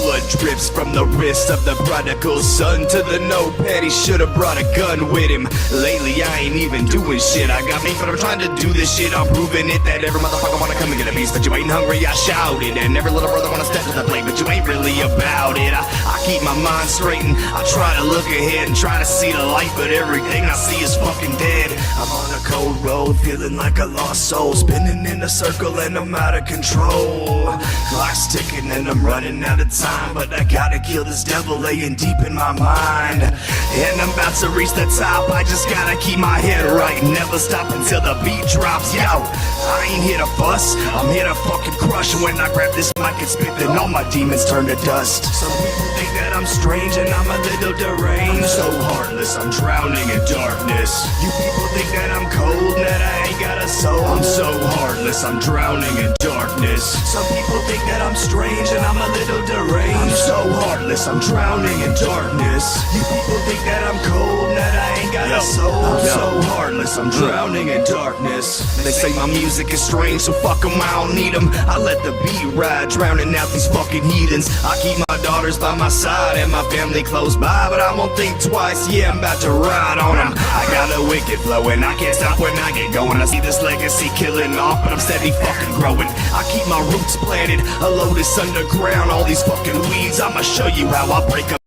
blood drips from the wrist of the prodigal son to the notepad. He should have brought a gun with him. Lately I ain't even doing shit. I got me, but I'm trying to do this shit. I'm proving it that every motherfucker wanna come and get a piece, but you ain't hungry. I shouted, and every little brother wanna step to the plate, but you ain't really about it. I keep my mind straight and I try to look ahead and try to see the light, but everything I see is fucking dead. I'm on a cold road, feeling like a lost soul, spinning in a circle and I'm out of control. Clock's ticking and I'm running out of time, but I gotta kill this devil laying deep in my mind. And I'm about to reach the top, I just gotta keep my head right, never stop until the beat drops. Yo, I ain't here to fuss, I'm here to fucking crush. When I grab this mic and spit, then all my demons turn to dust. Some people think that I'm strange and I'm a little deranged, so heartless, I'm drowning in darkness. You people think that I'm cold, that I ain't got a soul. I'm so heartless, I'm drowning in darkness. Some people think that I'm strange and I'm a little deranged. I'm so heartless, I'm drowning in darkness. You people think that I'm cold, that I ain't got a soul. I'm so heartless, I'm drowning in darkness. They say my music is strange, so fuck them, I don't need them. I let the beat ride, drowning out these fucking heathens. I keep my daughters by my side and my family close by, but I won't think twice, yeah, I'm about to ride on them. I got a wicked flow and I can't stop when I get going. I see this legacy killing off, but I'm steady fucking growing. I keep my roots planted, a lotus underground. All these fucking weeds, I'ma show you how I break them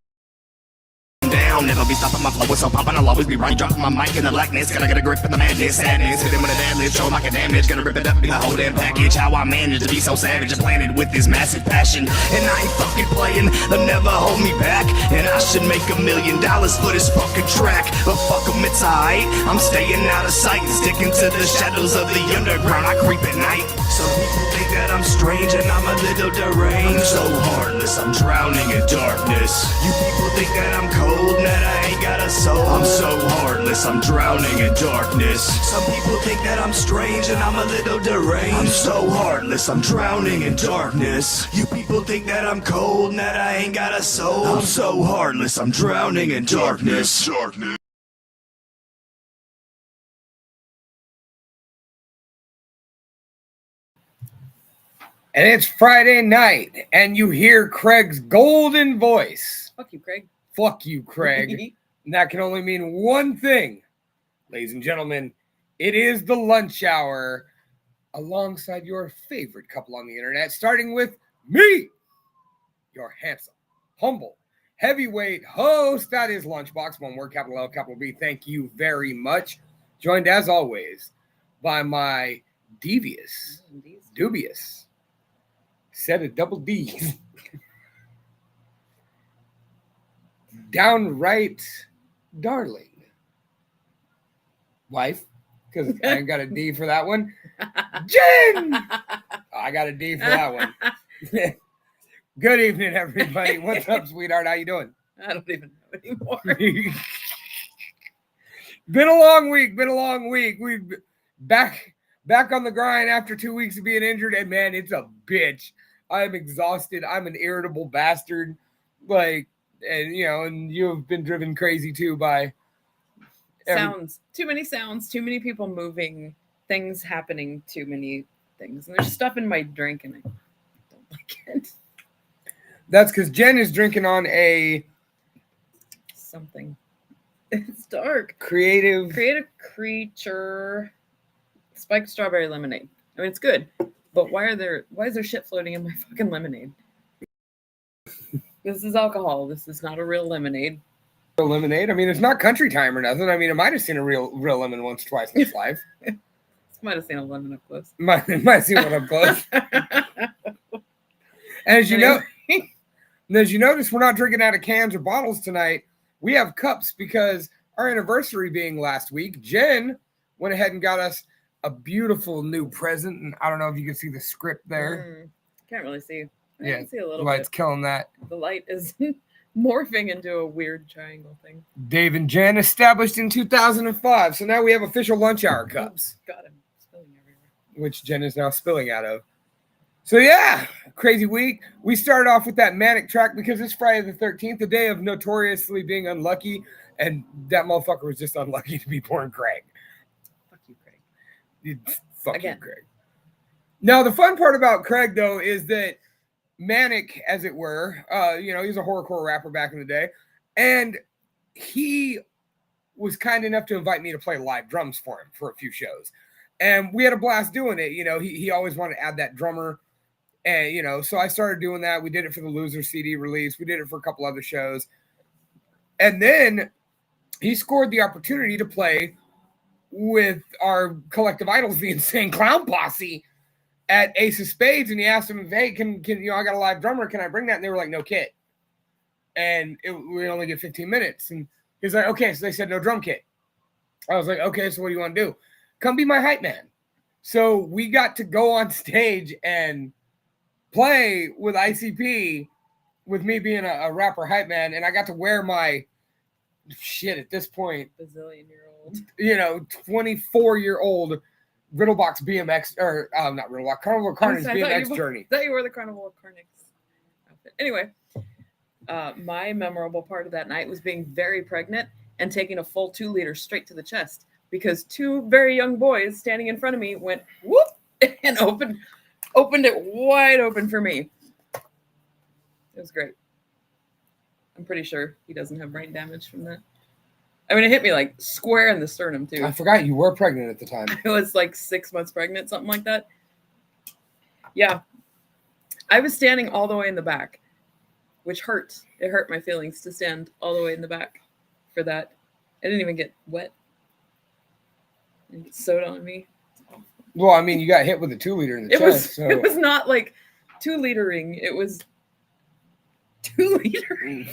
down. Never be stopping my flow, it's so poppin', I'll always be right. Dropping my mic in the blackness, gotta get a grip in the madness. Sadness, hit him with a dad list, show him I can damage. Gonna rip it up, be the whole damn package. How I managed to be so savage and planted with this massive passion. And I ain't fucking playing, they'll never hold me back. And I should make $1 million for this fucking track, but fuck 'em, it's alright. I'm staying out of sight, sticking to the shadows of the underground. I creep at night. Some people think that I'm strange and I'm a little deranged. I'm so heartless, I'm drowning in darkness. You people think that I'm cold, that I ain't got a soul. I'm so heartless, I'm drowning in darkness. Some people think that I'm strange and I'm a little deranged. I'm so heartless, I'm drowning in darkness. You people think that I'm cold and that I ain't got a soul. I'm so heartless, I'm drowning in darkness. And it's Friday night, and you hear Craig's golden voice. Fuck you, Craig. Fuck you, Craig. And that can only mean one thing. Ladies and gentlemen, it is the lunch hour alongside your favorite couple on the internet, starting with me, your handsome, humble, heavyweight host. That is Lunchbox, one word, capital L, capital B. Thank you very much. Joined, as always, by my dubious set of double D's. Downright darling. Wife, because I ain't got a D for that one. Jen! I got a D for that one. Good evening, everybody. What's up, sweetheart? How you doing? I don't even know anymore. Been a long week. We've back on the grind after 2 weeks of being injured, and man, it's a bitch. I'm exhausted. I'm an irritable bastard. And you have been driven crazy too by sounds. Too many sounds, too many people moving, things happening, too many things. And there's stuff in my drink and I don't like it. That's because Jen is drinking on a something. It's dark. Creative Creature spiked strawberry lemonade. I mean, it's good, but why is there shit floating in my fucking lemonade? This is alcohol. This is not a real lemonade. Lemonade? I mean, it's not country time or nothing. I mean, I might have seen a real lemon once or twice in its life. Might have seen a lemon up close. Might have seen one up close. And as you notice, we're not drinking out of cans or bottles tonight. We have cups because our anniversary being last week, Jen went ahead and got us a beautiful new present. And I don't know if you can see the script there. Can't really see. I can see a little bit. The light's killing that. The light is morphing into a weird triangle thing. Dave and Jen established in 2005. So now we have official lunch hour cups. God, I'm spilling everywhere. Which Jen is now spilling out of. So yeah, crazy week. We started off with that manic track because it's Friday the 13th, the day of notoriously being unlucky. And that motherfucker was just unlucky to be born Craig. Fuck you, Craig. Fuck you, Craig. Now, the fun part about Craig, though, is that manic, as it were. He's a horrorcore rapper back in the day, and he was kind enough to invite me to play live drums for him for a few shows, and we had a blast doing it. He always wanted to add that drummer, and so I started doing that. We did it for the Loser CD release. We did it for a couple other shows, and then he scored the opportunity to play with our collective idols, the Insane Clown Posse, at Ace of Spades, and he asked him, "Hey, can I got a live drummer? Can I bring that?" And they were like, "No kit," and we only get 15 minutes. And he's like, "Okay," so they said no drum kit. I was like, "Okay, so what do you want to do? Come be my hype man." So we got to go on stage and play with ICP, with me being a rapper hype man, and I got to wear my shit at this point, bazillion-year-old, 24-year-old Riddlebox BMX, or not Riddlebox, Carnival of Carnage BMX journey. I thought you were the Carnival of Carnage outfit. Anyway, my memorable part of that night was being very pregnant and taking a full 2 liter straight to the chest, because 2 very young boys standing in front of me went whoop and opened it wide open for me. It was great. I'm pretty sure he doesn't have brain damage from that. I mean, it hit me like square in the sternum too. I forgot you were pregnant at the time. I was like 6 months pregnant, something like that. Yeah. I was standing all the way in the back, which hurt. It hurt my feelings to stand all the way in the back for that. I didn't even get wet. It didn't get soda on me. Well, I mean, you got hit with a 2 liter in the chest. It was not like 2 litering. It was 2 litering.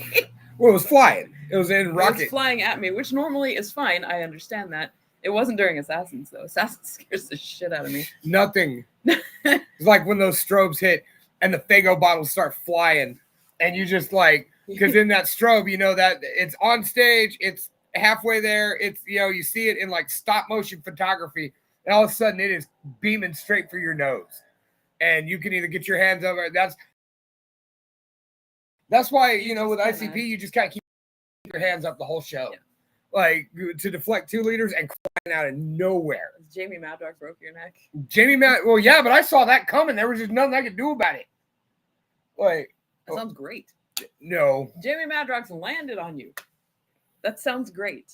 Well, it was flying. It was in rocket. It was flying at me, which normally is fine. I understand that. It wasn't during Assassins, though. Assassins scares the shit out of me. Nothing. It's like when those strobes hit and the Faygo bottles start flying, and you just like, because in that strobe, that it's on stage, it's halfway there, it's, you see it in like stop motion photography, and all of a sudden it is beaming straight for your nose. And you can either get your hands over it. That's why, with ICP, you just gotta keep your hands up the whole show. Yeah. Like, to deflect 2 liters and crying out of nowhere. Jamie Madrox broke your neck. Well, yeah, but I saw that coming. There was just nothing I could do about it. Like, that sounds great. No. Jamie Madrox landed on you. That sounds great.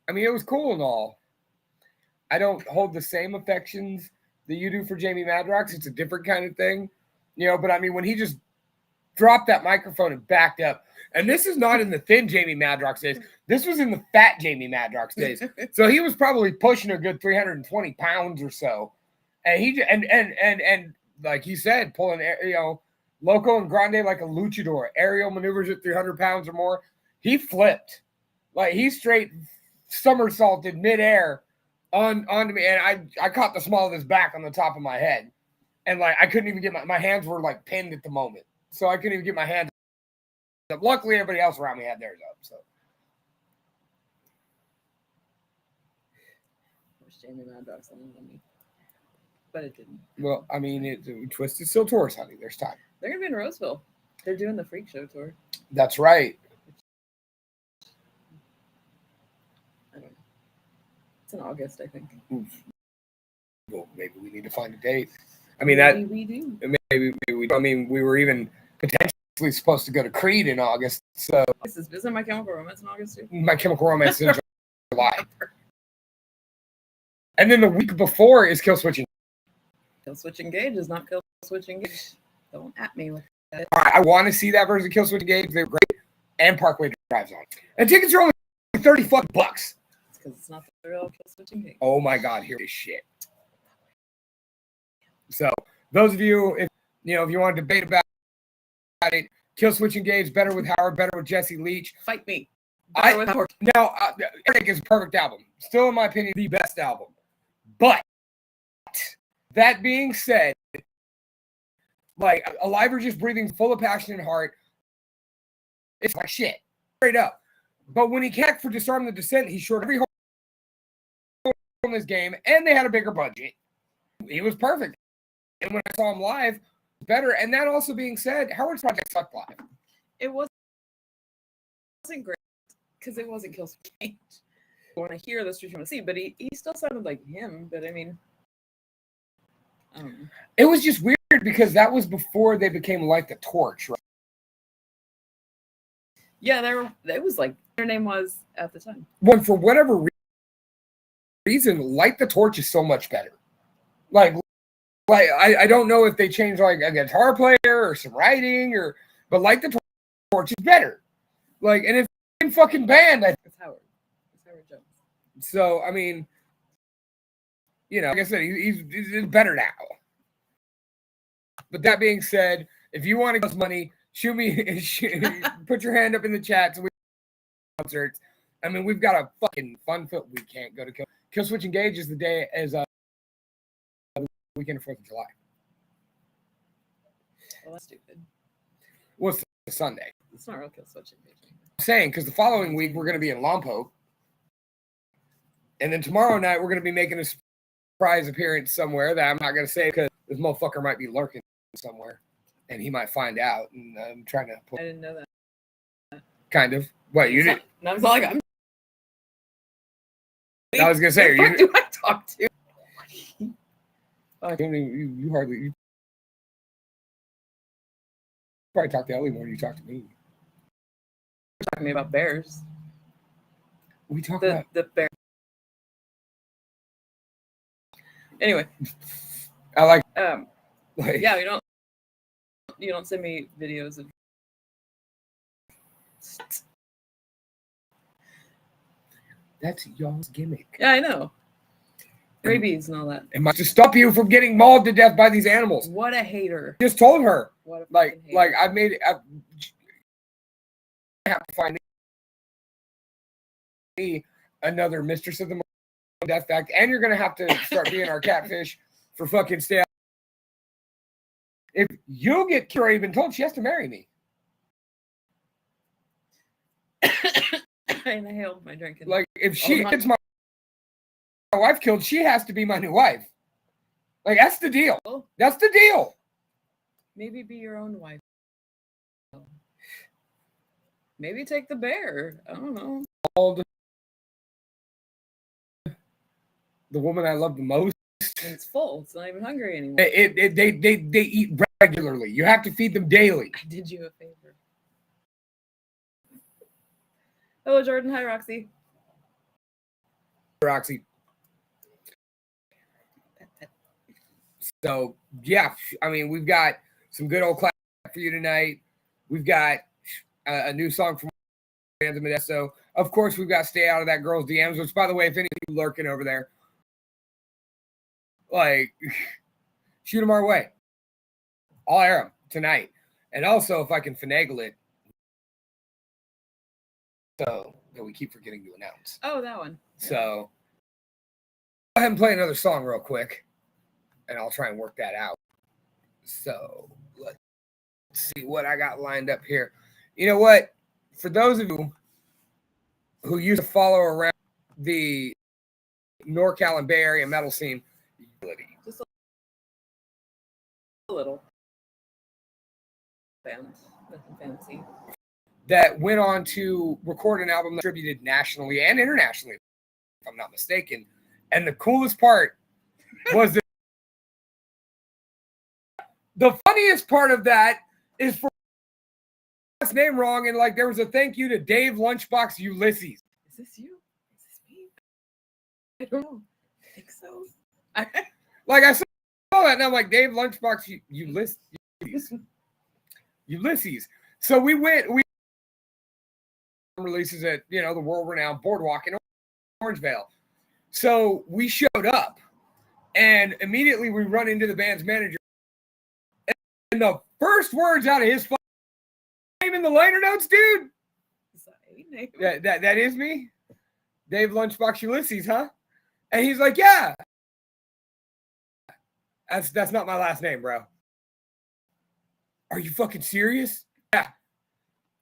I mean, it was cool and all. I don't hold the same affections that you do for Jamie Madrox. It's a different kind of thing. But I mean, when he just dropped that microphone and backed up, and this is not in the thin Jamie Madrox days. This was in the fat Jamie Madrox days. So he was probably pushing a good 320 pounds or so. And he and like he said, pulling Loco and Grande like a luchador, aerial maneuvers at 300 pounds or more. He flipped, like he straight somersaulted midair onto me, and I caught the small of his back on the top of my head, and like I couldn't even get my hands were like pinned at the moment, so I couldn't even get my hands up. Luckily, everybody else around me had theirs up. So. Jamie Madrox landed on me, but it didn't. Well, I mean, Twisted Steel tours, honey. There's time. They're gonna be in Roseville. They're doing the Freak Show tour. That's right. I don't know. It's in August, I think. Well, maybe we need to find a date. I mean, maybe we do. Maybe we. I mean, we were even potentially supposed to go to Creed in August. So isn't My Chemical Romance in August too? My Chemical Romance is in July. And then the week before is Killswitch Engage. Killswitch Engage is not Killswitch Engage. Don't at me with that. All right, I want to see that version of Killswitch Engage. They're great. And Parkway Drive's on. And tickets are only $30 bucks. It's because it's not the real Killswitch Engage. Oh my God, here is shit. So those of you, if you want to debate about it, Killswitch Engage, better with Howard, better with Jesse Leach. Fight me. Now, Eric is a perfect album. Still, in my opinion, the best album. But that being said, like Alive or Just Breathing, full of passion and heart, it's like shit, straight up. But when he can't for Disarm the Descent, he short every hole in this game, and they had a bigger budget. He was perfect. And when I saw him live, better. And that also being said, Howard's project sucked live. It wasn't great because it wasn't Killswitch Engage. I want to hear the Street you want to see, but he still sounded like him. But I mean, I don't know. It was just weird because that was before they became Light the Torch, right? Yeah, it was like their name was at the time. Well, for whatever reason, Light the Torch is so much better. Like I don't know if they changed like a guitar player or some writing but Light the Torch is better. Like, and it's fucking band. It's Howard. It's Howard Jones. So I mean, you know, like I said, he's better now. But that being said, if you want to give us money, shoot me, put your hand up in the chat so we can concerts. I mean, we've got a fucking fun film. We can't go to Killswitch Engage is the day as weekend of 4th of July. Well, that's stupid. What's the Sunday? It's not real Killswitch Engage. I'm saying because the following week we're going to be in Lompoc, and then tomorrow night we're going to be making a surprise appearance somewhere that I'm not going to say because this motherfucker might be lurking somewhere, and he might find out. And I'm trying to. I didn't know that. Kind of. What you did? I was like, I'm. I was gonna say, who do I talk to? You hardly. You probably talk to Ellie more than you talk to me. You're talking to me about bears. We talk about the bear. Anyway, I like yeah, you don't send me videos of. That's y'all's gimmick. Yeah, I know. Rabies and all that. It must to stop you from getting mauled to death by these animals. What a hater. Just told her. What a Like hater. I've made it. I have to find me another mistress of the death fact, and you're gonna have to start being our catfish for fucking stay out. If you get Kira, you've been told she has to marry me. I inhaled my drink. Like if she gets my wife killed, she has to be my new wife. Like that's the deal. That's the deal. Maybe be your own wife. Maybe take the bear. I don't know. The woman I love the most. It's full. It's not even hungry anymore. They eat regularly. You have to feed them daily. I did you a favor. Hello, Jordan. Hi, Roxy. Roxy. So yeah, I mean, we've got some good old clap for you tonight. We've got a new song from Bands of Modesto. Of course, we've got Stay Out of That Girl's DMs, which, by the way, if any of you lurking over there, like, shoot them our way. I'll air them tonight. And also, if I can finagle it, so that we keep forgetting to announce. Oh, that one. So, go ahead and play another song real quick, and I'll try and work that out. So, let's see what I got lined up here. You know what? For those of you who used to follow around the NorCal and Bay Area metal scene, just a little. Band, nothing fancy. That went on to record an album distributed nationally and internationally, if I'm not mistaken. And the coolest part was the funniest part of that is for last name wrong, and like there was a thank you to Dave Lunchbox Ulysses. Is this you? Is this me? I don't know. I think so. Like I saw that, and I'm like, Dave Lunchbox Ulysses. So we releases at the world-renowned Boardwalk in Orangevale. So we showed up, and immediately we run into the band's manager, and the first words out of his name in the liner notes, dude. Is that a name? That is me, Dave Lunchbox Ulysses, huh? And he's like, yeah, that's not my last name, bro. Are you fucking serious? Yeah.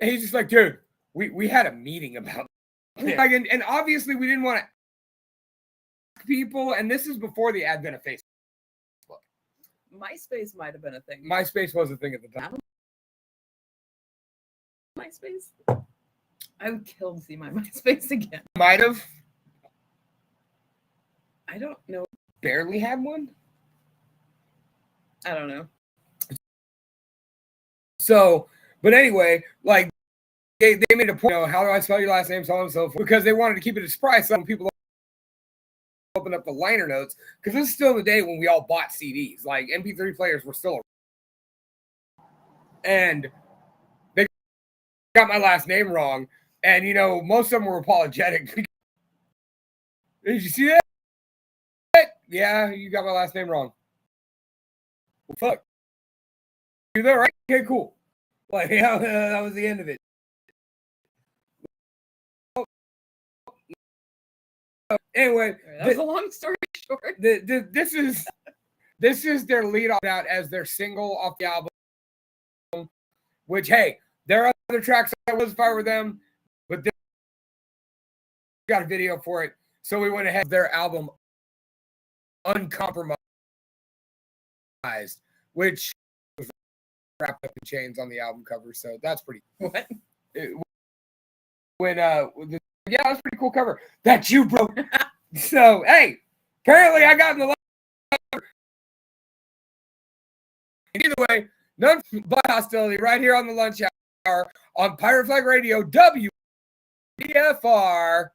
And he's just like, dude, we had a meeting about it. Like, and obviously we didn't want to ask people, and this is before the advent of Facebook. MySpace might have been a thing. MySpace was a thing at the time. MySpace? I would kill to see my MySpace again. Might have. I don't know. Barely had one. I don't know. So, but anyway, like they made a point, how do I spell your last name, so on and so forth, because they wanted to keep it a surprise. Some people open up the liner notes, because this is still the day when we all bought CDs. Like MP3 players were still, and they got my last name wrong, and most of them were apologetic. Did you see that? Yeah, you got my last name wrong. Well, fuck. You there, right? Okay, cool. Like, yeah, that was the end of it. Anyway, That was a long story short. This is their lead off out as their single off the album. Which, hey, there are other tracks I was fire with them, but they got a video for it, so we went ahead with their album Uncompromised, which was wrapped up in chains on the album cover. So that's pretty. What? Yeah, that's a pretty cool cover. That's you, bro. So, hey, apparently I got in the letter. Either way, none but hostility right here on the lunch hour on Pirate Flag Radio, WDFR.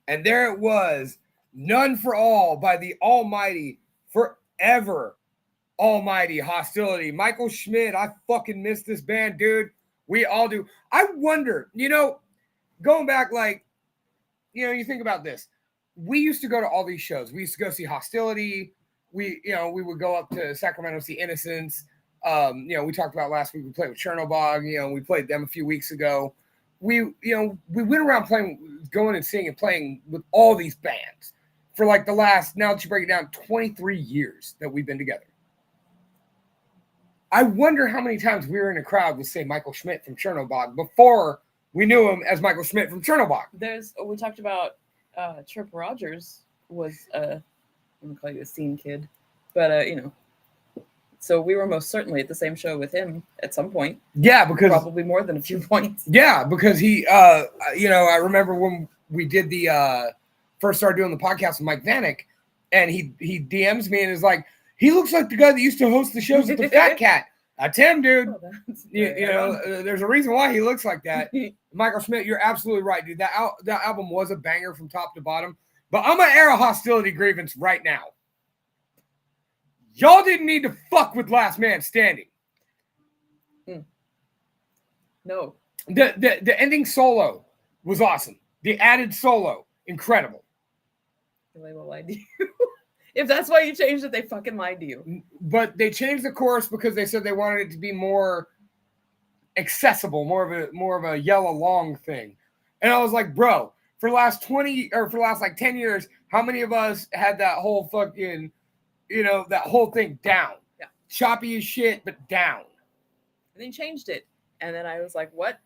And there it was, None for All by the almighty, forever almighty Hostility. Michael Schmidt, I fucking miss this band, dude. We all do. I wonder, going back, like, you think about this. We used to go to all these shows. We used to go see Hostility. We would go up to Sacramento, see Innocence. We talked about last week. We played with Chernobog. We played them a few weeks ago. We went around going and singing and playing with all these bands for like the last, now that you break it down, 23 years that we've been together. I wonder how many times we were in a crowd with, say, Michael Schmidt from Chernobog before we knew him as Michael Schmidt from Chernobog. We talked about Trip Rogers was I'm going to call you a scene kid, but so we were most certainly at the same show with him at some point. Yeah, because probably more than a few points. Yeah, because he, I remember when we did the first started doing the podcast with Mike Vanek, and he DMs me and is like, he looks like the guy that used to host the shows at the Fat Cat. That's him, dude. Oh, There's a reason why he looks like that. Michael Schmidt, you're absolutely right, dude. That album was a banger from top to bottom. But I'm gonna air a Hostility grievance right now. Y'all didn't need to fuck with Last Man Standing. No. The ending solo was awesome. The added solo, incredible. The label lied to you. If that's why you changed it, they fucking lied to you. But they changed the chorus because they said they wanted it to be more accessible, more of a yell along thing. And I was like, bro, for the last 10 years, how many of us had that whole fucking, that whole thing down? Yeah. Choppy as shit, but down. And then changed it. And then I was like, what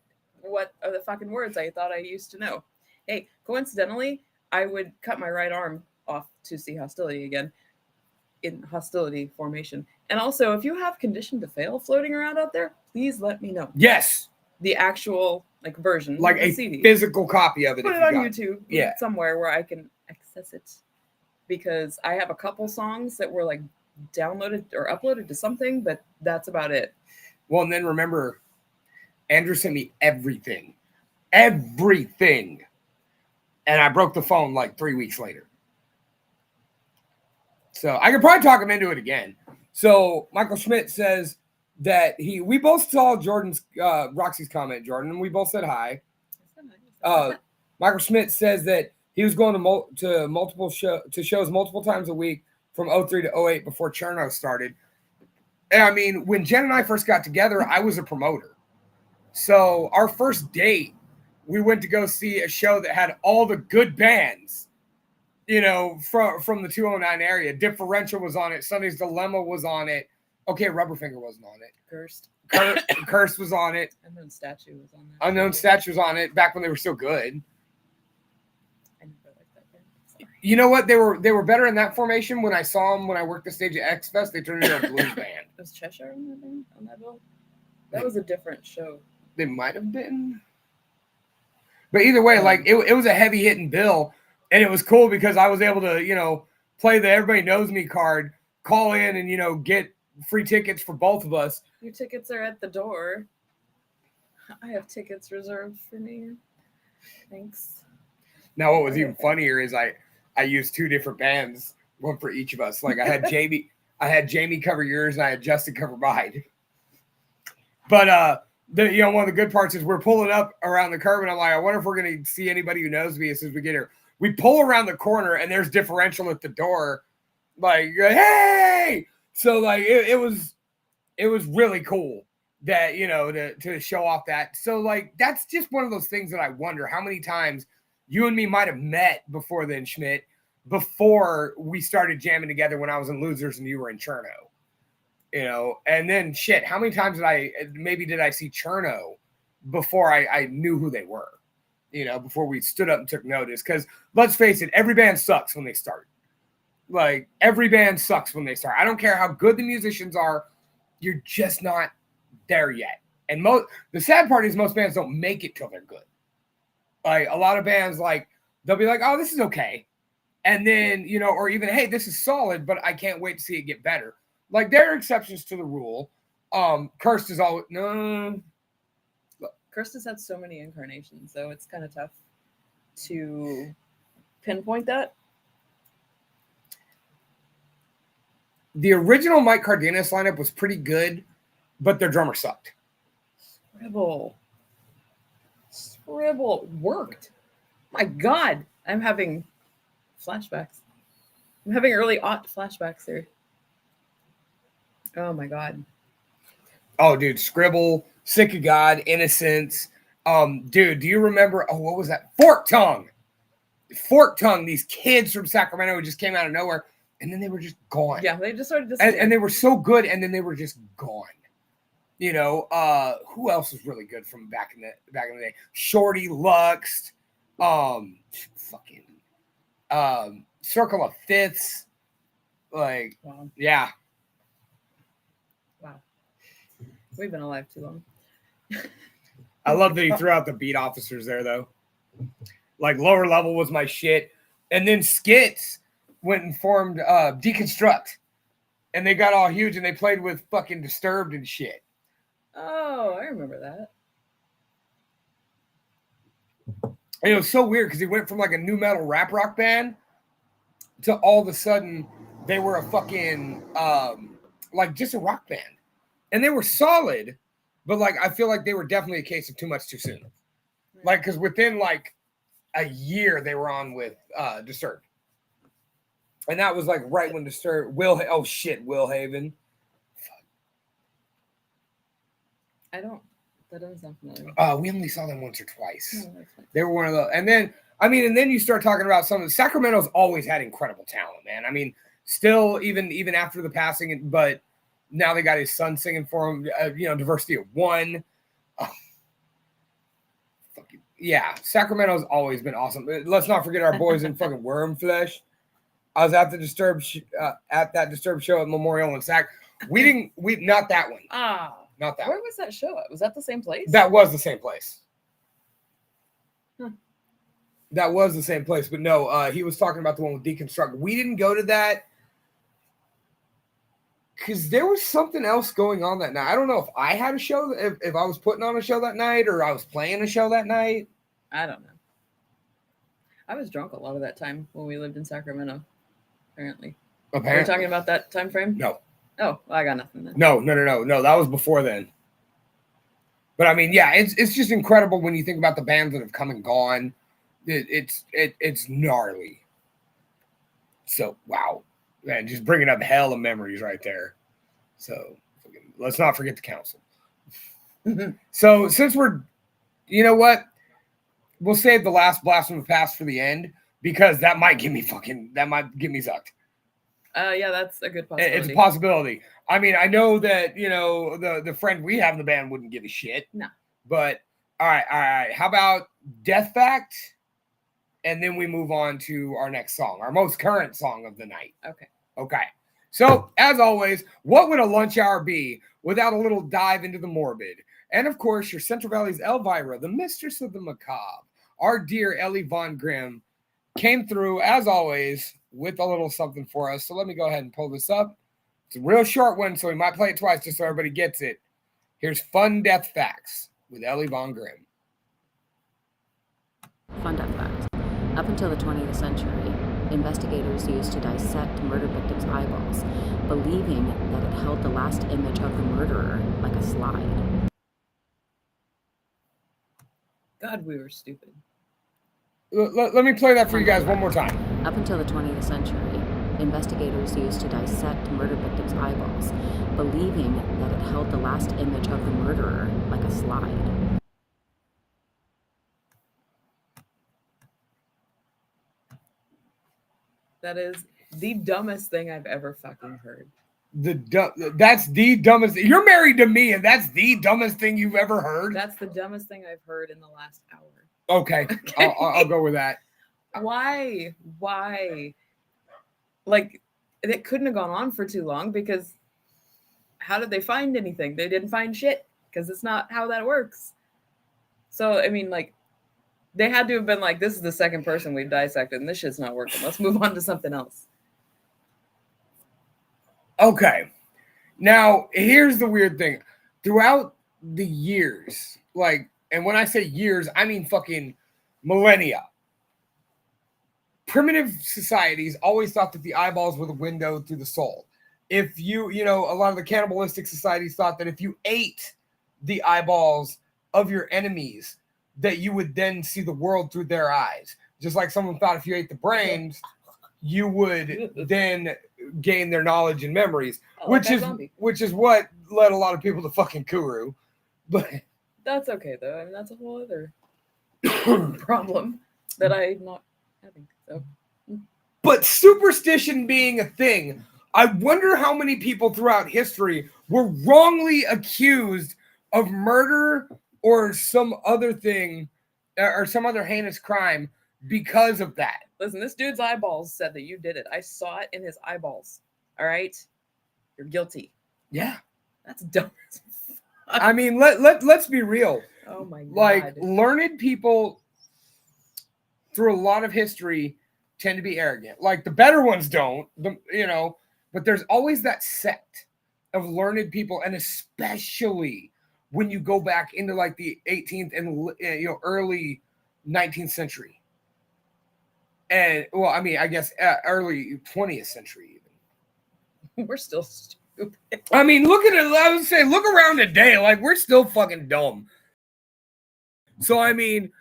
are the fucking words I thought I used to know? Hey, coincidentally, I would cut my right arm off to see Hostility again in Hostility formation. And also, if you have Conditioned to Fail floating around out there, please let me know. Yes. The actual version, like a CD. Physical copy of it. Put it on YouTube, yeah, somewhere where I can access it, because I have a couple songs that were downloaded or uploaded to something, but that's about it. Well, and then remember, Andrew sent me everything, and I broke the phone 3 weeks later. So I could probably talk him into it again. So Michael Schmidt says that we both saw Roxy's comment, Jordan, and we both said hi. Michael Schmidt says that he was going to shows multiple times a week from 03 to 08 before Cherno started. And I mean, when Jen and I first got together, I was a promoter. So our first date, we went to go see a show that had all the good bands, from the 209 area. Differential was on it. Sunday's Dilemma was on it. Okay, Rubberfinger wasn't on it. Cursed was on it. Unknown Statue was on that. Unknown Statue was on it back when they were still good. I never liked that band. Sorry. You know what? They were better in that formation. When I saw them when I worked the stage at X Fest, they turned into a blues band. Was Cheshire on that bill? That was a different show. They might have been. But either way, it was a heavy hitting bill, and it was cool because I was able to, play the Everybody Knows Me card, call in and, get free tickets for both of us. Your tickets are at the door. I have tickets reserved for me. Thanks. Now, what was even funnier is I used two different bands, one for each of us. I had Jamie cover yours and I had Justin cover mine. But one of the good parts is we're pulling up around the curve and I'm like, I wonder if we're gonna see anybody who knows me as soon as we get here. We pull around the corner and there's Differential at the door, hey. So it was really cool that to show off that. So that's just one of those things that I wonder how many times you and me might have met before then, Schmidt, before we started jamming together when I was in Losers and you were in Cherno. And then shit, how many times did I see Cherno before I knew who they were, before we stood up and took notice? Because let's face it, every band sucks when they start. Every band sucks when they start. I don't care how good the musicians are, you're just not there yet. And the sad part is most bands don't make it till they're good. A lot of bands, they'll be like, oh, this is okay. And then, or even, hey, this is solid, but I can't wait to see it get better. There are exceptions to the rule. Cursed is always, no. Cursed has had so many incarnations, so it's kind of tough to pinpoint that? The original Mike Cardenas lineup was pretty good, but their drummer sucked. Scribble worked. My God, I'm having flashbacks. I'm having early aught flashbacks here. Oh my God. Oh, dude, Scribble, Sick of God, Innocence. Dude, do you remember? Oh, what was that? Fork Tongue. Fork Tongue. These kids from Sacramento who just came out of nowhere, and then they were just gone. Yeah, they just started and they were so good, and then they were just gone. You know, who else was really good from back in the day? Shorty Lux, Circle of Fifths, like, Wow. Yeah. Wow. We've been alive too long. I love that he threw out the beat officers there, though. Like, Lower Level was my shit. And then Skits went and formed Deconstruct. And they got all huge, and they played with fucking Disturbed and shit. Oh, I remember that. And it was so weird because he went from like a new metal rap rock band to all of a sudden they were a fucking, like just a rock band. And they were solid, but like I feel like they were definitely a case of too much too soon. Like, because within like a year they were on with Disturbed. And that was like right when Disturbed, Will Haven. That doesn't sound familiar. We only saw them once or twice. No, that's fine. They were one of those. And then you start talking about some of the Sacramento's always had incredible talent, man. I mean, still even after the passing, but now they got his son singing for him. Diversity of One. Yeah, Sacramento's always been awesome. Let's not forget our boys in fucking Worm Flesh. I was at the Disturbed show at Memorial in Sac. Not that one. Not that Where one. was that show at? Was that the same place? That was the same place. Huh. That was the same place, but no, he was talking about the one with Deconstruct. We didn't go to that because there was something else going on that night. I don't know if I had a show, if I was putting on a show that night or I was playing a show that night. I don't know. I was drunk a lot of that time when we lived in Sacramento, apparently. Are we talking about that time frame? No. Oh, well, I got nothing then. No. That was before then. But I mean, yeah, it's just incredible when you think about the bands that have come and gone. It's gnarly. So wow, man, just bringing up hell of memories right there. So let's not forget the council. So since you know what, we'll save the last blast from the past for the end because that might get me zucked. Yeah, that's a good possibility. It's a possibility. I mean, I know that, the friend we have in the band wouldn't give a shit. No. But, all right. How about Death Fact? And then we move on to our next song, our most current song of the night. Okay. So, as always, what would a lunch hour be without a little dive into the morbid? And, of course, your Central Valley's Elvira, the mistress of the macabre, our dear Ellie Von Grimm, came through, as always, with a little something for us. So let me go ahead and pull this up. It's a real short one, so we might play it twice just so everybody gets it. Here's Fun Death Facts with Ellie Von Grimm. Fun death facts. Up until the 20th century, investigators used to dissect murder victims' eyeballs, believing that it held the last image of the murderer like a slide. God, we were stupid. Let me play that for you guys one more time. Up until the 20th century, investigators used to dissect murder victims' eyeballs, believing that it held the last image of the murderer like a slide. That is the dumbest thing I've ever fucking heard. That's the dumbest. You're married to me, and that's the dumbest thing you've ever heard. That's the dumbest thing I've heard in the last hour. Okay. I'll go with that. Why? Like, it couldn't have gone on for too long because how did they find anything? They didn't find shit because it's not how that works. So, I mean, like, they had to have been like, this is the second person we've dissected and this shit's not working. Let's move on to something else. Okay. Now, here's the weird thing. Throughout the years, like, and when I say years, I mean fucking millennia. primitive societies always thought that the eyeballs were the window through the soul. If you know, a lot of the cannibalistic societies thought that if you ate the eyeballs of your enemies, that you would then see the world through their eyes. Just like someone thought if you ate the brains, you would then gain their knowledge and memories, which is what led a lot of people to fucking Kuru. But That's okay though. I mean, that's a whole other problem that I'm not having. So But superstition being a thing, I wonder how many people throughout history were wrongly accused of murder or some other thing or some other heinous crime because of that. listen, this dude's eyeballs said that you did it. I saw it in his eyeballs. All right, you're guilty. Yeah. That's dumb. I mean, let's be real. Oh my god. Like, learned people through a lot of history tend to be arrogant. Like, the better ones don't, but there's always that sect of learned people, and especially when you go back into like the 18th and early 19th century. And well, I mean, I guess early 20th century even. We're still stupid. I mean, look at it. I would say, look around today. Like, we're still fucking dumb. So, I mean,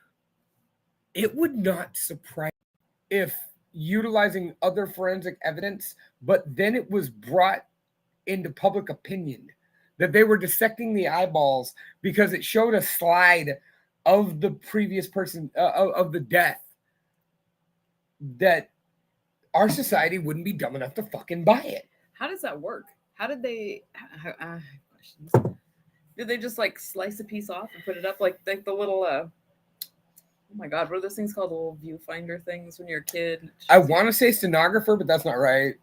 it would not surprise me if utilizing other forensic evidence, but then it was brought into public opinion that they were dissecting the eyeballs because it showed a slide of the previous person, of the death, that our society wouldn't be dumb enough to fucking buy it. How does that work? How did they? Questions. Did they just like slice a piece off and put it up like the little? Oh my god, what are those things called? The little viewfinder things when you're a kid. I want to say stenographer, but that's not right.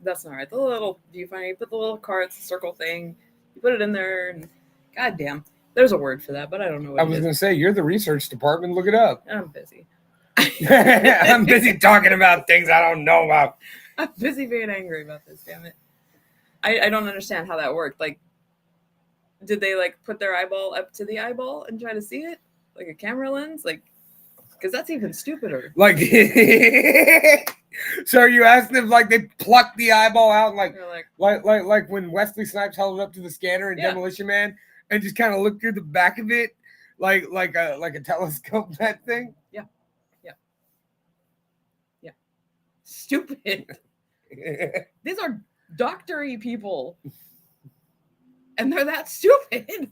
That's not right. The little viewfinder. You put the little cards, the circle thing. You put it in there, and goddamn, there's a word for that, but I don't know what I it was is. going to say, you're the research department. Look it up. I'm busy. I'm busy talking about things I don't know about. I'm busy being angry about this, damn it. I don't understand how that worked. Like, did they like put their eyeball up to the eyeball and try to see it? Like a camera lens? Like, because that's even stupider. Like, so are you asking if like they plucked the eyeball out and They're like, like when Wesley Snipes held it up to the scanner in Yeah. Demolition Man and just kind of looked through the back of it like a telescope, that thing? stupid. These are doctor-y people. And they're that stupid.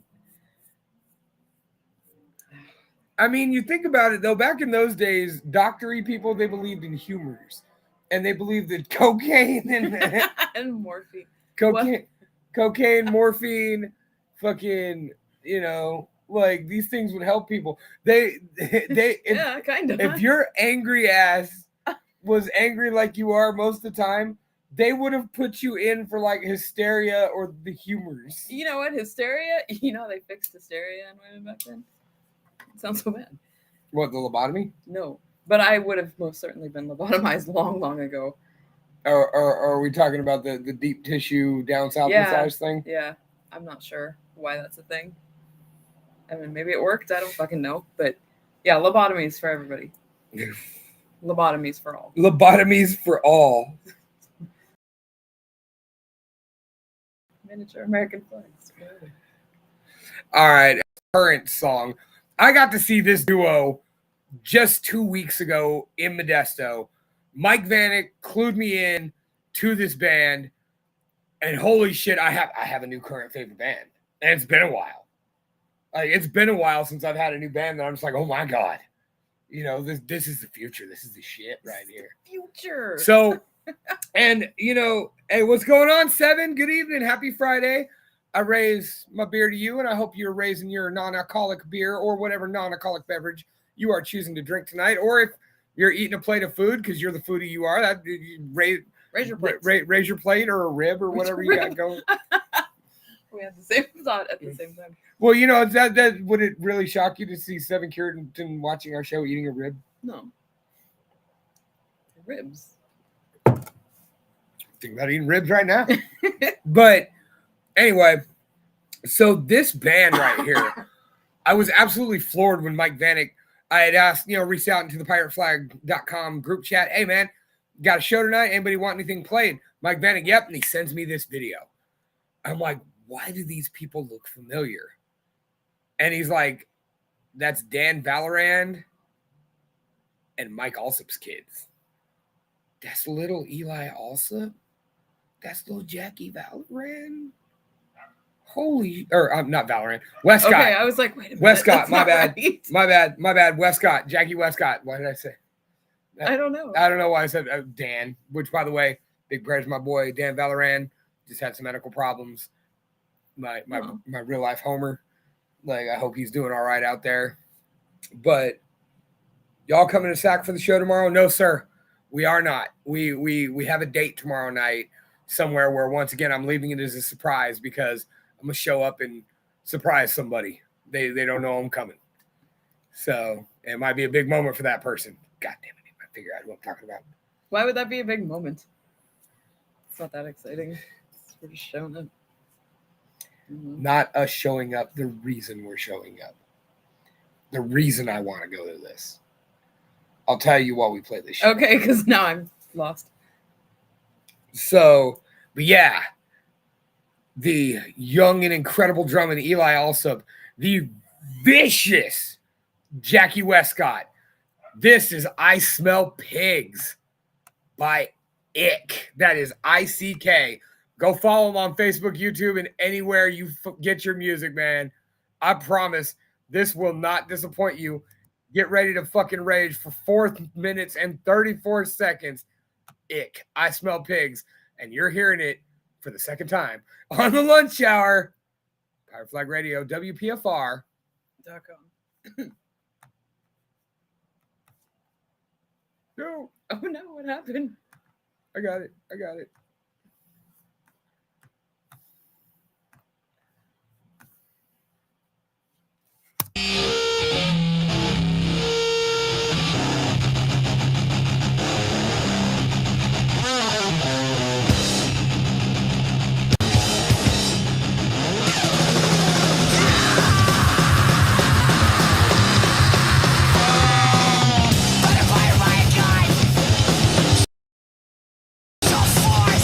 I mean, you think about it though, back in those days, doctor-y people, they believed in humors. And they believed that cocaine and And morphine. cocaine, morphine, fucking, like these things would help people. Yeah, kind of. If your angry ass was angry like you are most of the time, they would have put you in for like hysteria or the humors. You know what? Hysteria? You know they fixed hysteria in women back then? It sounds so bad. What, the lobotomy? No. But I would have most certainly been lobotomized long, long ago. Or are we talking about the deep tissue down south Yeah. massage thing? Yeah. I'm not sure why that's a thing. I mean, maybe it worked. I don't fucking know. But yeah, lobotomies for everybody. Lobotomies for all. Lobotomies for all. Miniature American flags. All right, current song. I got to see this duo just 2 weeks ago in Modesto. Mike Vanek clued me in to this band, and holy shit, I have a new current favorite band, and it's been a while. Like, it's been a while since I've had a new band that I'm just like, oh my god, this is the future. This is the shit right here. Future. So, and hey, what's going on, Seven? Good evening, happy Friday. I raise my beer to you, and I hope you're raising your non-alcoholic beer or whatever non-alcoholic beverage you are choosing to drink tonight. Or if you're eating a plate of food because you're the foodie you are, that you raise your plate. Raise your plate or a rib or whatever you got going. We had the same thought at the same time. Well, that would it really shock you to see Seven Cureton watching our show eating a rib? No. Ribs. Think about eating ribs right now. But anyway, so this band right here, I was absolutely floored when Mike Vanek I had asked, reached out into the pirateflag.com group chat. Hey, man, got a show tonight? Anybody want anything played? Mike Bannock, yep. And he sends me this video. I'm like, why do these people look familiar? And he's like, that's Dan Valorand and Mike Alsop's kids. That's little Eli Alsop? That's little Jackie Valorand? Not Valorant. Westcott. Okay, I was like, wait a minute. Westcott, that's my not bad. right. My bad. Westcott. Jackie Westcott. Why did I say? I don't know. I don't know why I said Dan, which, by the way, big prayers to my boy, Dan Valorand. Just had some medical problems. My real life Homer. Like, I hope he's doing all right out there. But y'all coming to SAC for the show tomorrow? No, sir. We are not. We have a date tomorrow night somewhere where, once again, I'm leaving it as a surprise because I'm going to show up and surprise somebody. They don't know I'm coming. So it might be a big moment for that person. God damn it. I figure out who I'm talking about. Why would that be a big moment? It's not that exciting. We're just showing up. Not us showing up, the reason we're showing up. The reason I want to go to this. I'll tell you while we play this show. Okay, because now I'm lost. So, but yeah, the young and incredible drumming Eli Alsop, the vicious Jackie Westcott. This is I Smell Pigs by Ick. That is ICK. Go follow him on Facebook, YouTube, and anywhere you get your music, man. I promise this will not disappoint you. Get ready to fucking rage for 4 minutes and 34 seconds. Ick. I Smell Pigs. And you're hearing it for the second time on the lunch hour. Pirate Flag Radio, WPFR.com. No. Oh no, what happened? I got it. Butterfly riot guide. So force.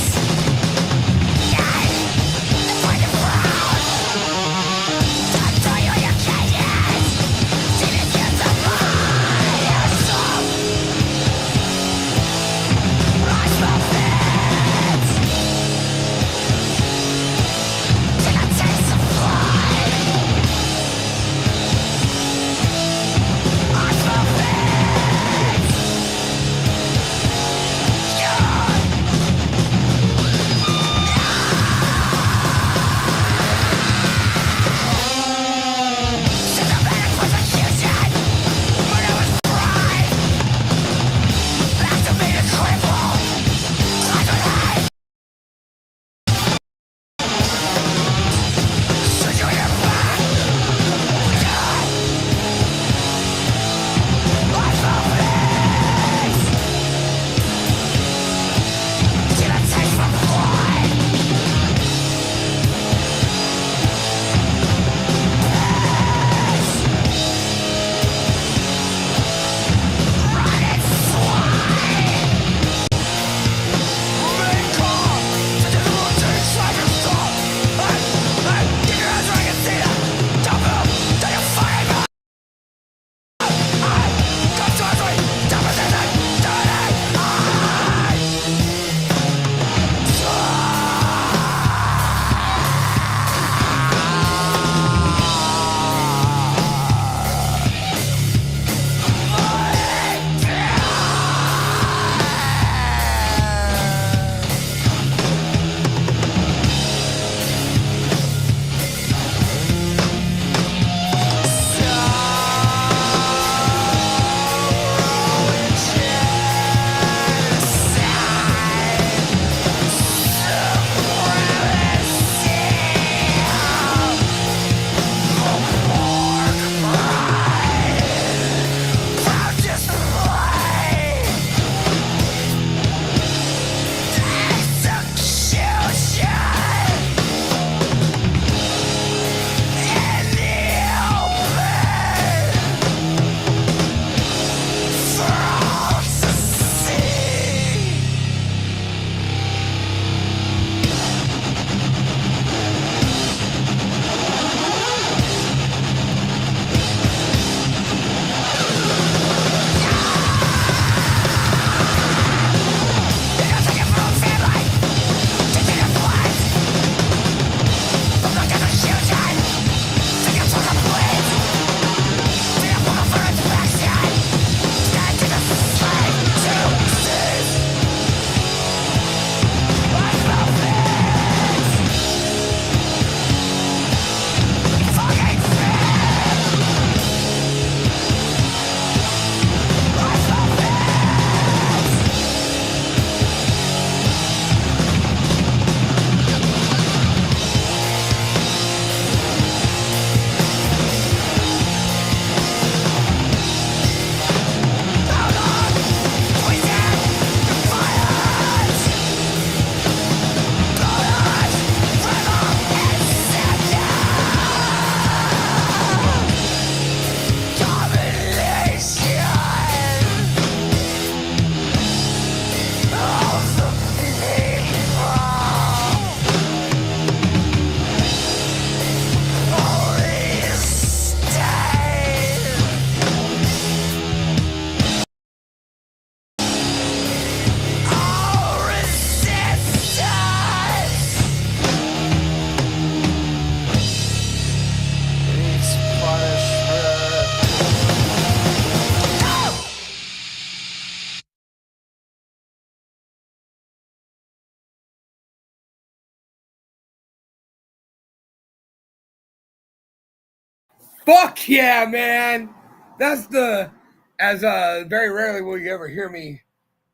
Fuck yeah, man. That's the, as very rarely will you ever hear me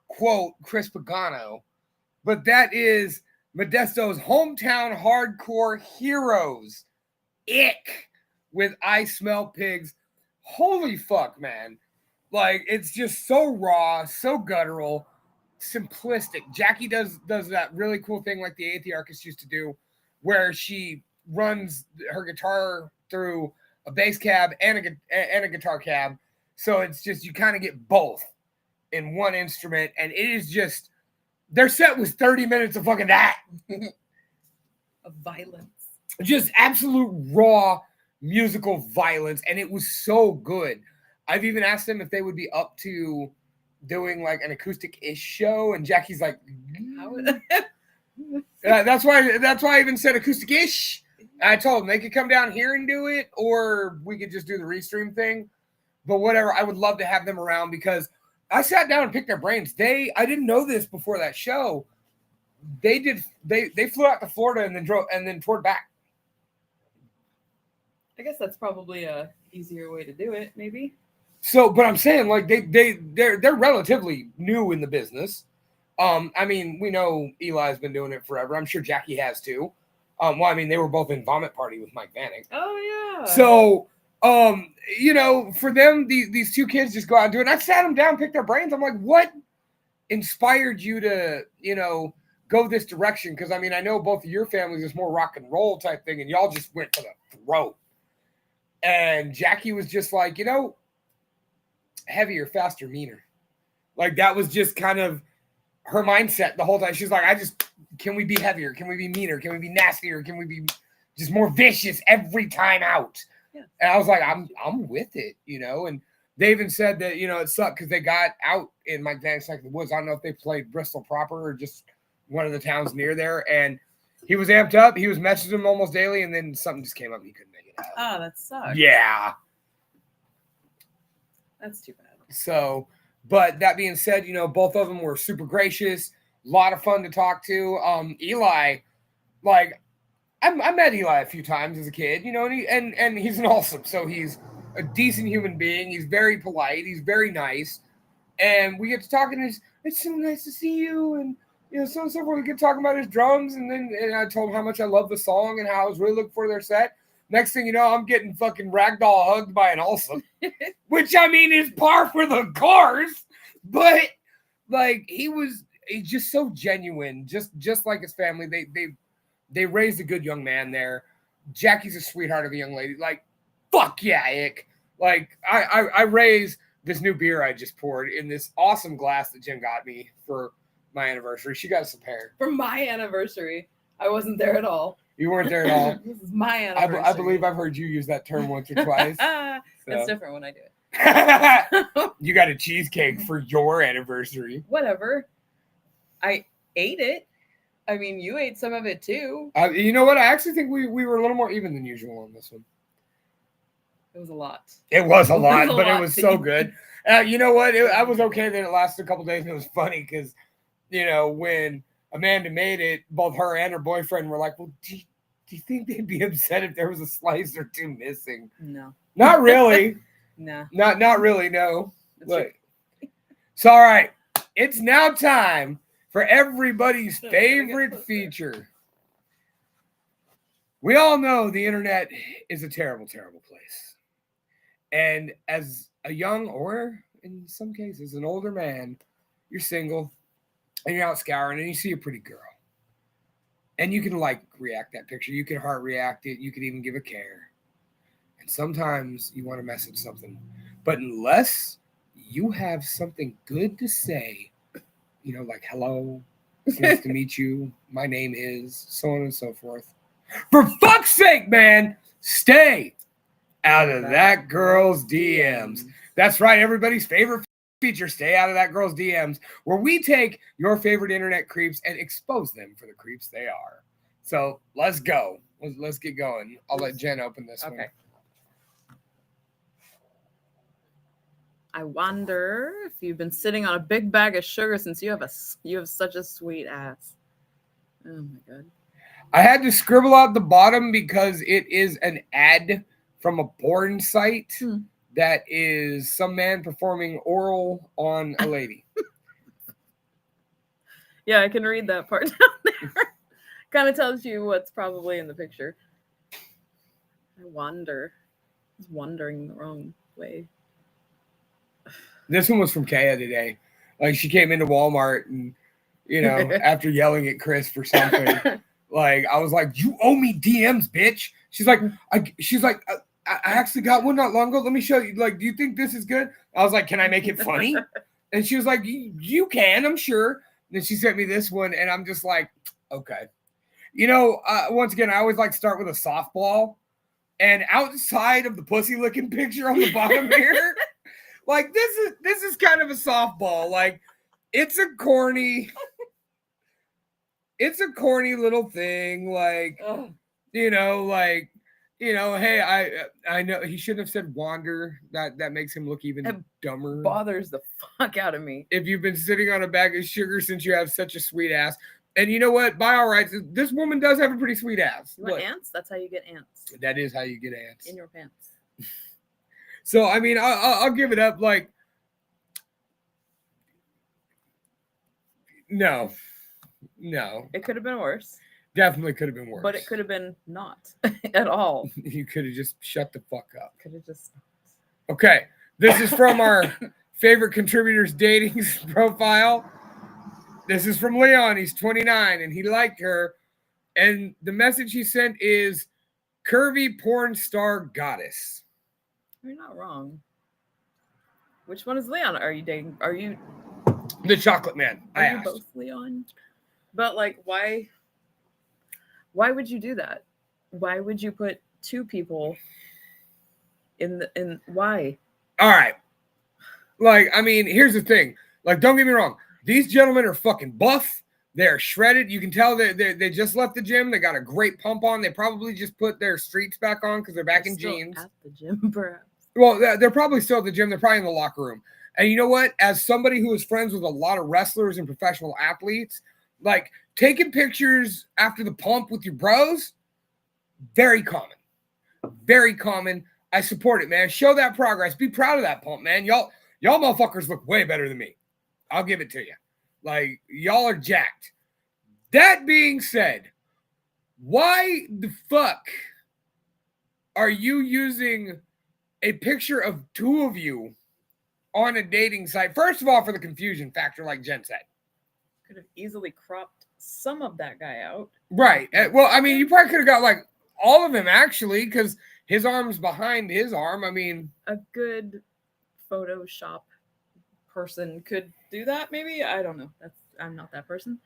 quote Chris Pagano, but that is Modesto's hometown hardcore heroes, Ick, with I Smell Pigs. Holy fuck, man. Like, it's just so raw, so guttural, simplistic. Jackie does that really cool thing like the Athearchist used to do, where she runs her guitar through a bass cab and a guitar cab. So it's just, you kind of get both in one instrument. And it is just, their set was 30 minutes of fucking that. Of violence. Just absolute raw musical violence. And it was so good. I've even asked them if they would be up to doing like an acoustic-ish show. And Jackie's like, that's why I even said acoustic-ish. I told them they could come down here and do it, or we could just do the Restream thing. But whatever, I would love to have them around because I sat down and picked their brains. I didn't know this before that show. They flew out to Florida and then toured back. I guess that's probably a easier way to do it, maybe. So, but I'm saying like they're relatively new in the business. I mean, we know Eli's been doing it forever. I'm sure Jackie has too. Well, I mean, they were both in Vomit Party with Mike Vanek. Oh yeah. So, you know, for them, these two kids just go out and do it. And I sat them down, picked their brains. I'm like, what inspired you to, you know, go this direction? Because I mean, I know both of your families is more rock and roll type thing, and y'all just went for the throat. And Jackie was just like, you know, heavier, faster, meaner. Like that was just kind of her mindset the whole time. She's like, can we be heavier? Can we be meaner? Can we be nastier? Can we be just more vicious every time out? Yeah. And I was like, I'm with it, you know. And they even said that, you know, it sucked because they got out in Mike Vanek's neck of the woods. I don't know if they played Bristol proper or just one of the towns near there. And he was amped up. He was messaging him almost daily, and then something just came up and he couldn't make it out. Oh, that sucks. Yeah. That's too bad. So, but that being said, you know, both of them were super gracious, a lot of fun to talk to. Eli, like, I met Eli a few times as a kid, you know, and he's an awesome. So he's a decent human being. He's very polite. He's very nice. And we get to talk, and it's so nice to see you. And, you know, so on and so forth. We get talking about his drums. And I told him how much I love the song and how I was really looking for their set. Next thing you know, I'm getting fucking ragdoll hugged by an awesome, which I mean is par for the course. But like he's just so genuine, just like his family. They raised a good young man there. Jackie's a sweetheart of a young lady. Like, fuck yeah, Ick. Like I raised this new beer I just poured in this awesome glass that Jen got me for my anniversary. She got us a pair. For my anniversary. I wasn't there at all. You weren't there at all. This is my anniversary. I believe I've heard you use that term once or twice. It's different when I do it. You got a cheesecake for your anniversary. Whatever. I ate it. I mean, you ate some of it too. You know what? I actually think we were a little more even than usual on this one. It was a lot. It was a lot, but lot it was so good. You know what? I was okay that it lasted a couple days, and it was funny because, you know, when Amanda made it, both her and her boyfriend were like, well, do you think they'd be upset if there was a slice or two missing? No. Not really. No. Not really, no. Look. So, all right. It's now time for everybody's favorite feature. We all know the internet is a terrible, terrible place. And as a young, or in some cases, an older man, you're single, and you're out scouring, and you see a pretty girl. And you can react that picture. You can heart react it. You can even give a care. And sometimes you want to message something. But unless you have something good to say, you know, like, hello, it's nice to meet you. My name is, so on and so forth. For fuck's sake, man, stay out of that girl's DMs. That's right, everybody's favorite feature, Stay Out of That Girl's DMs, where we take your favorite internet creeps and expose them for the creeps they are. So let's go. Let's get going. I'll let Jen open this one. I wonder if you've been sitting on a big bag of sugar since you have such a sweet ass. Oh my god. I had to scribble out the bottom because it is an ad from a porn site Hmm. that is some man performing oral on a lady. Yeah, I can read that part down there. Kind of tells you what's probably in the picture. I wander. I was wandering the wrong way. This one was from Kaya today. Like she came into Walmart and, after yelling at Chris for something, like I was like, "You owe me DMs, bitch." She's like, I actually got one not long ago. Let me show you. Like, do you think this is good? I was like, "Can I make it funny?" And she was like, "You can, I'm sure." And then she sent me this one, and I'm just like, "Okay." Once again, I always like to start with a softball, and outside of the pussy looking picture on the bottom here, like this is kind of a softball. Like, it's a corny little thing. Like, Ugh. hey, I know he shouldn't have said wander. That makes him look even It dumber. Bothers the fuck out of me. If you've been sitting on a bag of sugar since you have such a sweet ass. And you know what? By all rights, this woman does have a pretty sweet ass. You want Look, ants? That's how you get ants. that is how you get ants. In your pants. So, I mean, I'll give it up. Like, no. It could have been worse, Definitely could have been worse. but it could have been not at all. You could have just shut the fuck up. Could have just. Okay. This is from our favorite contributors dating profile. This is from Leon. He's 29 and he liked her. And the message he sent is curvy porn star goddess. You're not wrong. Which one is Leon? Are you dating? Are you The chocolate man. I Are you asked. both Leon? But like, why would you do that? Why would you put two people in why? All right. Like, I mean, here's the thing. Like, don't get me wrong. These gentlemen are fucking buff. They're shredded. You can tell they just left the gym. They got a great pump on. They probably just put their streaks back on because they're back in Still jeans. at the gym, perhaps. Well, they're probably still at the gym. They're probably in the locker room. And you know what? As somebody who is friends with a lot of wrestlers and professional athletes, like taking pictures after the pump with your bros, very common. Very common. I support it, man. Show that progress. Be proud of that pump, man. Y'all motherfuckers look way better than me. I'll give it to you. Like, y'all are jacked. That being said, why the fuck are you using a picture of two of you on a dating site? First of all, for the confusion factor, like Jen said. Could have easily cropped some of that guy out. Right. Well, I mean, you probably could have got like all of him actually, because his arm's behind his arm. I mean, A good Photoshop person could do that, maybe. I don't know. I'm not that person.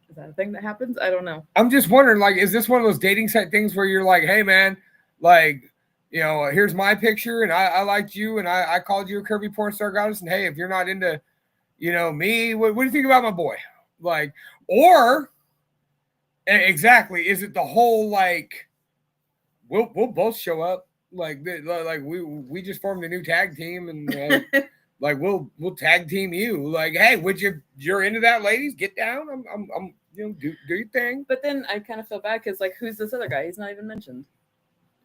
Is that a thing that happens? I don't know. I'm just wondering, like, is this one of those dating site things where you're like, hey, man, like, you know, here's my picture and I liked you and I called you a curvy porn star goddess. And hey, if you're not into, you know, me, what do you think about my boy? Like, or exactly, is it the whole like, we'll both show up, like we just formed a new tag team and like we'll tag team you, like, hey, you're into that, ladies, get down, I'm you know, do your thing. But then I kind of feel bad because, like, who's this other guy? He's not even mentioned.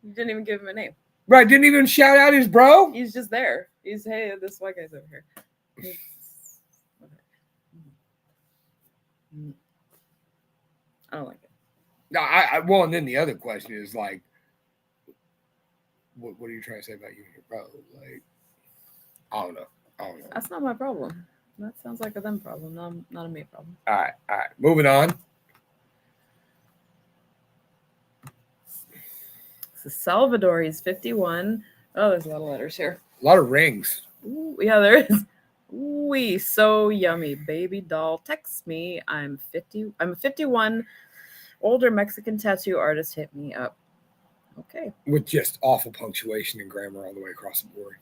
You didn't even give him a name. Right, didn't even shout out his bro. He's just there. He's, hey, this white guy's over here. I don't like it. No, well, and then the other question is like, what are you trying to say about you and your bro? Like, I don't know. That's not my problem. That sounds like a them problem, not a me problem. All right. Moving on. So Salvador, he's 51. Oh, there's a lot of letters here. A lot of rings. Ooh, yeah, there is. Ooh, so yummy. Baby doll, text me. I'm 51. Older Mexican tattoo artist, hit me up. Okay. With just awful punctuation and grammar all the way across the board.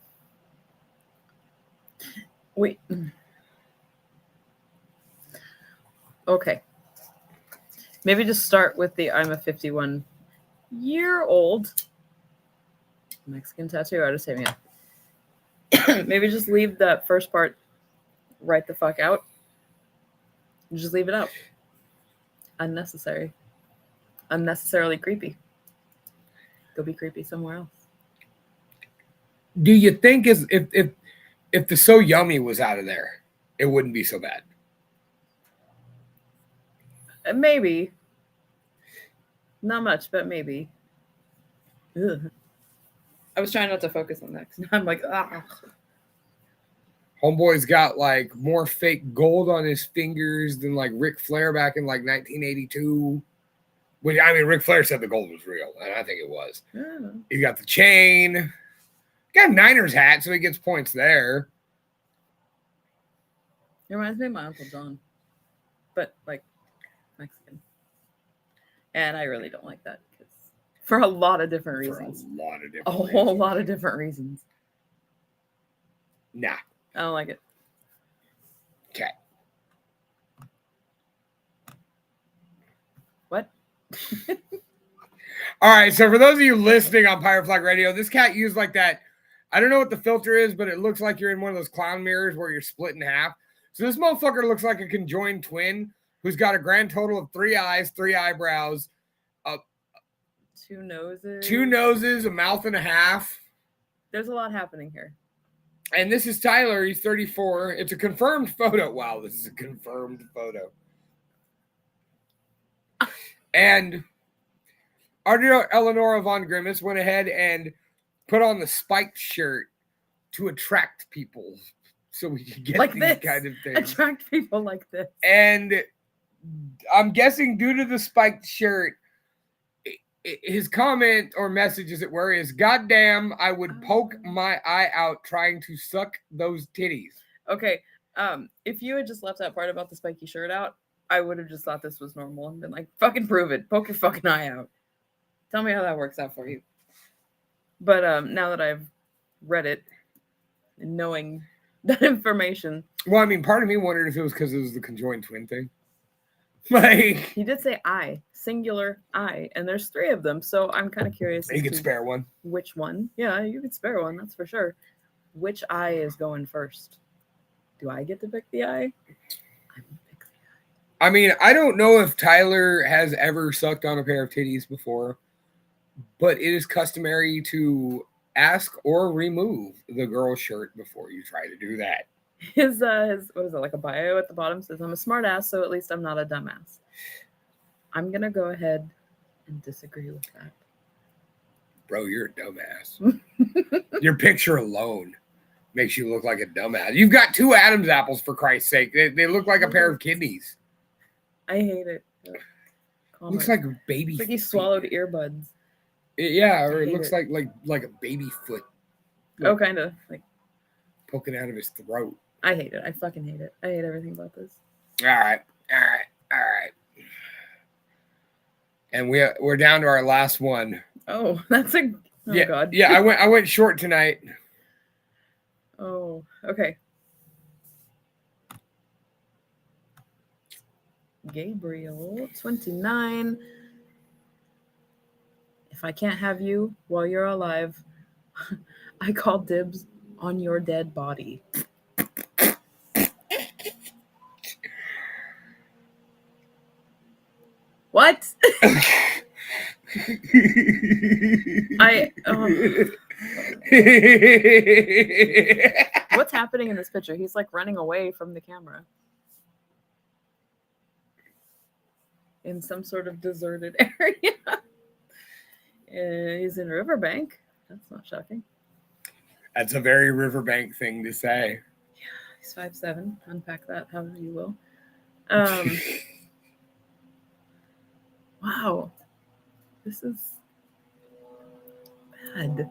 Wait. Okay. Maybe just start with the I'm a 51-year-old Mexican tattoo artist, hit me up. Maybe just leave that first part right the fuck out. Just leave it out. Unnecessary. Unnecessarily creepy. Go be creepy somewhere else. Do you think if the So Yummy was out of there, it wouldn't be so bad? Maybe. Not much, but maybe. Ugh. I was trying not to focus on that because now I'm like, ah. Homeboy's got like more fake gold on his fingers than like Ric Flair back in like 1982. Which, I mean, Ric Flair said the gold was real, and I think it was. Yeah. He's got the chain. Got a Niners hat, so he gets points there. It reminds me of my Uncle John, but like Mexican. And I really don't like that because for a lot of different reasons. For a lot of different A whole reasons. lot of different reasons. Nah. I don't like it. Okay. What? All right, so for those of you listening on Pirate Flag Radio, this cat used like that. I don't know what the filter is, but it looks like you're in one of those clown mirrors where you're split in half. So this motherfucker looks like a conjoined twin who's got a grand total of 3 eyes, 3 eyebrows, 2 noses. 2 noses, a mouth and a half. There's a lot happening here. And this is Tyler. He's 34. It's a confirmed photo. Wow, this is a confirmed photo. And our Eleonora Von Grimace went ahead and put on the spiked shirt to attract people so we could get Like these this. kind of things. Attract people like this. And I'm guessing due to the spiked shirt, his comment or message, as it were, is, "Goddamn, I would poke my eye out trying to suck those titties." Okay. If you had just left that part about the spiky shirt out, I would have just thought this was normal and been like, fucking prove it. Poke your fucking eye out. Tell me how that works out for you. But now that I've read it and knowing that information. Well, I mean, part of me wondered if it was because it was the conjoined twin thing. Like, He did say I, singular I, and there's 3 of them, so I'm kind of curious you as could to spare one. which one. Yeah, you could spare one, that's for sure. Which eye is going first? Do I get to pick the eye? I'm gonna pick the eye. I mean, I don't know if Tyler has ever sucked on a pair of titties before, but it is customary to ask or remove the girl's shirt before you try to do that. His what is it, like a bio at the bottom says, I'm a smart ass, so at least I'm not a dumbass. I'm gonna go ahead and disagree with that. Bro, you're a dumbass. Your picture alone makes you look like a dumbass. You've got 2 Adam's apples, for Christ's sake. They look like a pair of kidneys. I hate it. Looks like a baby. It's like he swallowed earbuds. Yeah, or I it hate looks it. like a baby foot Oh, kind of. Like, poking out of his throat. I hate it. I fucking hate it. I hate everything about this. All right. And we're down to our last one. Oh, that's a. Oh yeah, God. yeah. I went short tonight. Oh, okay. Gabriel, 29. If I can't have you while you're alive, I call dibs on your dead body. What? What's happening in this picture? He's like running away from the camera. In some sort of deserted area. He's in Riverbank. That's not shocking. That's a very Riverbank thing to say. He's 5'7". Unpack that however you will. Wow. This is bad.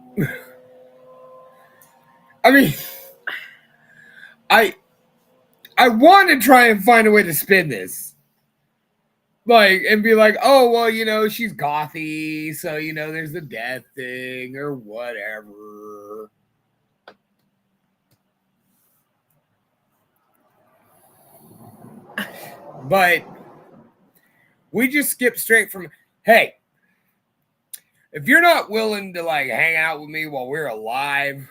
I mean, I want to try and find a way to spin this. Like, and be like, oh, well, you know, she's gothy, so, you know, there's the death thing or whatever. But we just skip straight from, hey, if you're not willing to, like, hang out with me while we're alive,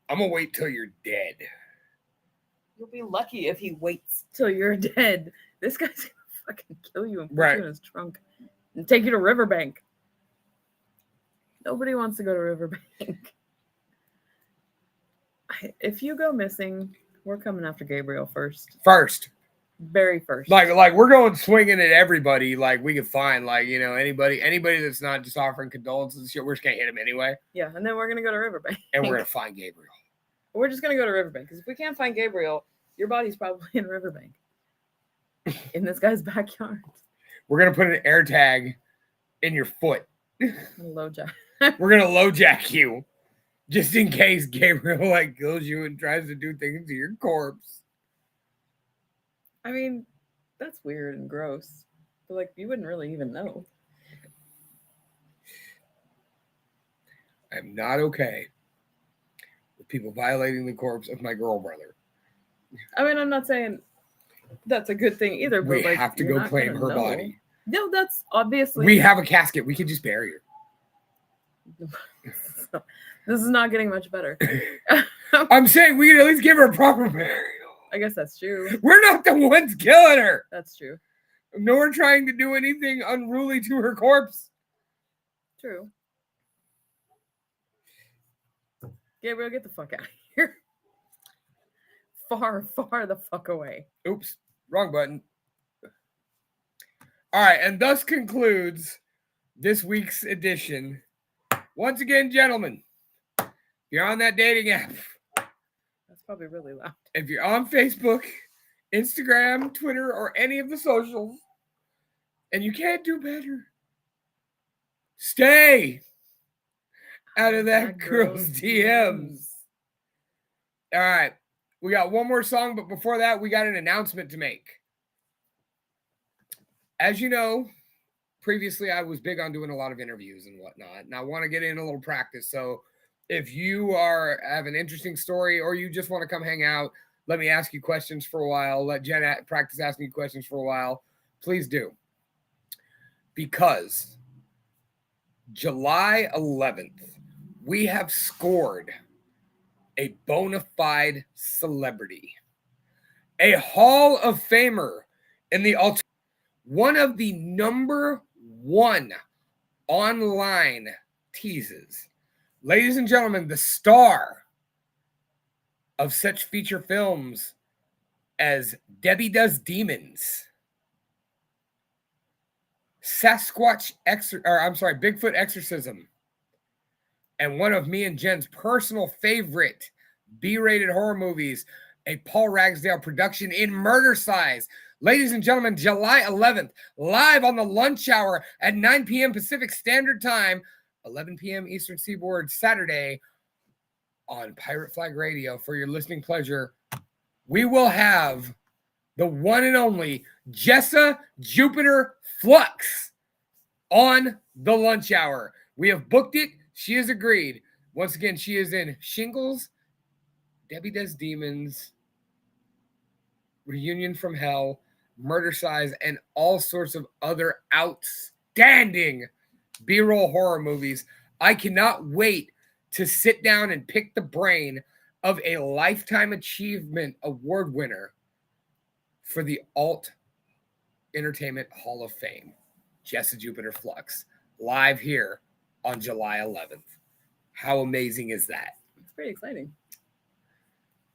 I'm going to wait till you're dead. You'll be lucky if he waits till you're dead. This guy's gonna fucking kill you and put Right. you in his trunk and take you to Riverbank. Nobody wants to go to Riverbank. If you go missing, we're coming after Gabriel first. First. Very first. Like we're going swinging at everybody. Like we could find, like, you know, anybody that's not just offering condolences and shit. We're just gonna hit him anyway, Yeah, and then we're gonna go to Riverbank. and we're gonna find Gabriel. We're just gonna go to Riverbank because if we can't find Gabriel, your body's probably in Riverbank, in this guy's backyard. We're gonna put an air tag in your foot. Low jack. We're gonna low jack you, just in case Gabriel like kills you and tries to do things to your corpse. I mean, that's weird and gross, but like you wouldn't really even know. I'm not okay with people violating the corpse of my girl brother. I mean, I'm not saying that's a good thing either, but We like, have to you're go not claim gonna her know. body. No, that's obviously. We have a casket. We could just bury her. This is not getting much better. I'm saying we can at least give her a proper burial. I guess that's true. We're not the ones killing her, That's true. nor trying to do anything unruly to her corpse. True. Gabriel, get the fuck out of here. Far, far the fuck away. Oops, wrong button. All right, and thus concludes this week's edition. Once again, gentlemen, if you're on that dating app, That's probably really loud. if you're on Facebook, Instagram, Twitter, or any of the socials, and you can't do better, stay out of that girl's DMs. All right, we got one more song, but before that, we got an announcement to make. As you know, previously I was big on doing a lot of interviews and whatnot, and I want to get in a little practice. So if you have an interesting story or you just want to come hang out, let me ask you questions for a while. Let Jen practice asking you questions for a while. Please do. Because July 11th, we have scored a bona fide celebrity, a Hall of Famer in the one of the number one online teases. Ladies and gentlemen, the star of such feature films as Debbie Does Demons, Bigfoot Exorcism, and one of me and Jen's personal favorite B-rated horror movies, a Paul Ragsdale production in Murder Size. Ladies and gentlemen, July 11th, live on the lunch hour at 9 p.m. Pacific Standard Time, 11 p.m. Eastern Seaboard, Saturday on Pirate Flag Radio for your listening pleasure. We will have the one and only Jessa Jupiter Flux on the lunch hour. We have booked it. She has agreed. Once again, she is in Shingles, Debbie Does Demons, Reunion from Hell, Murder Size, and all sorts of other outstanding B-roll horror movies. I cannot wait to sit down and pick the brain of a Lifetime Achievement Award winner for the Alt Entertainment Hall of Fame, Jessa Jupiter Flux, live here on July 11th. How amazing is that? It's pretty exciting.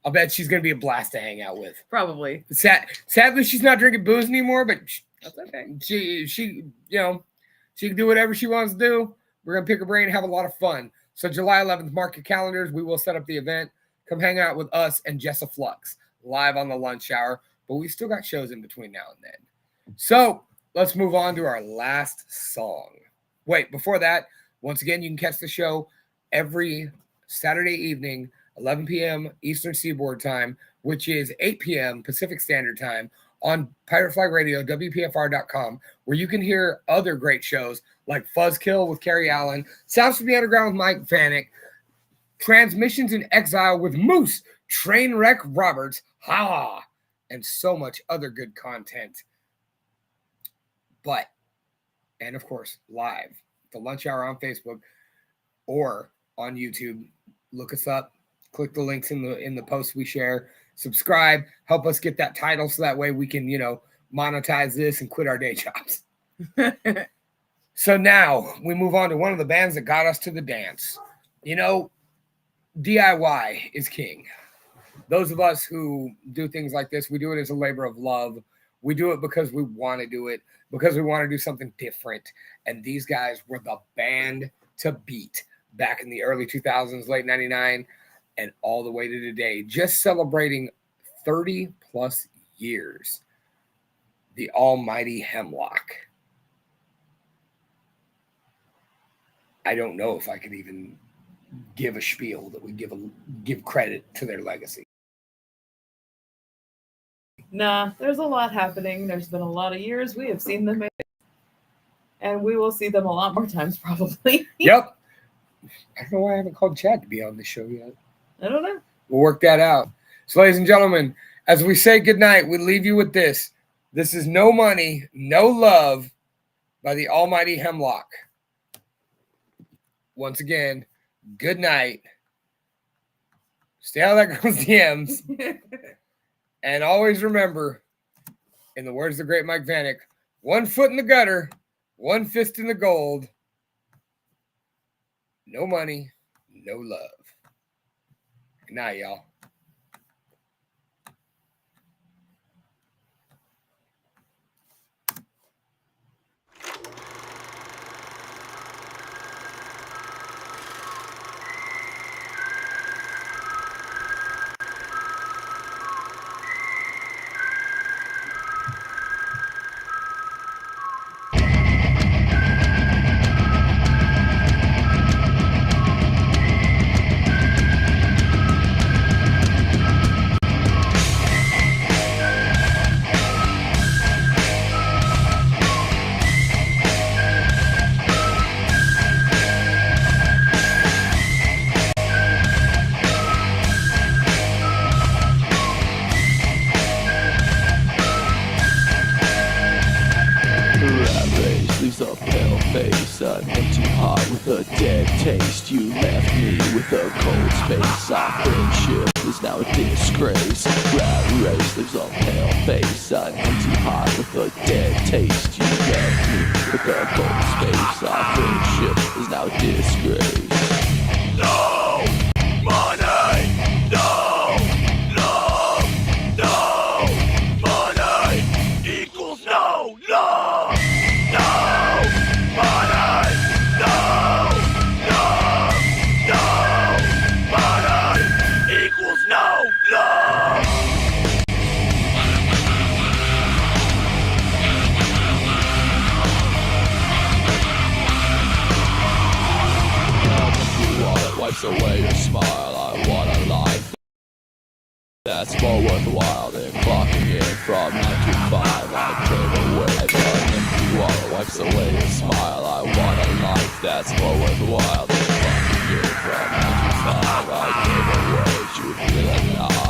I'll bet she's going to be a blast to hang out with. Probably. Sadly, she's not drinking booze anymore, but That's okay. she can do whatever she wants to do. We're going to pick her brain and have a lot of fun. So July 11th, mark your calendars. We will set up the event. Come hang out with us and Jessa Flux live on the lunch hour. But we still got shows in between now and then. So let's move on to our last song. Wait, before that, once again, you can catch the show every Saturday evening, 11 p.m. Eastern Seaboard Time, which is 8 p.m. Pacific Standard Time on Pirate Flag Radio, WPFR.com, where you can hear other great shows like Fuzzkill with Carrie Allen, Sounds from the Underground with Mike Vanek, Transmissions in Exile with Moose, Trainwreck Roberts, and so much other good content. And of course, live, the lunch hour on Facebook or on YouTube. Look us up, click the links in the posts we share, subscribe, help us get that title so that way we can, monetize this and quit our day jobs. So now we move on to one of the bands that got us to the dance. DIY is king. Those of us who do things like this, we do it as a labor of love. We do it because we want to do it, because we want to do something different. And these guys were the band to beat back in the early 2000s, late 99, and all the way to today, just celebrating 30 plus years. The Almighty Hemlock. I don't know if I could even give a spiel that would give credit to their legacy. Nah, there's a lot happening. There's been a lot of years. We have seen them, and we will see them a lot more times probably. Yep. I don't know why I haven't called Chad to be on this show yet. I don't know. We'll work that out. So, ladies and gentlemen, as we say goodnight, we leave you with this. This is No Money, No Love by the Almighty Hemlock. Once again, good night. Stay out of that girl's DMs. And always remember, in the words of the great Mike Vanek, 1 foot in the gutter, 1 fist in the gold. No money, no love. Good night, y'all. Leaves a pale face, an empty heart with a dead taste. You left me with a cold space. Our friendship is now a disgrace. Rat race leaves a pale face, an empty heart with a dead taste. You left me with a cold space. Our friendship is now a disgrace. No money, no love, no money equals no love. No money, no love, no money equals no love. Wallet wipes away your smile. I want a life that's more worthwhile than clocking in from 9 to 5. I came away. An empty wallet wipes away your smile. I want a life that's more worthwhile than clocking in from 9 to 5. I came away. You feel alive.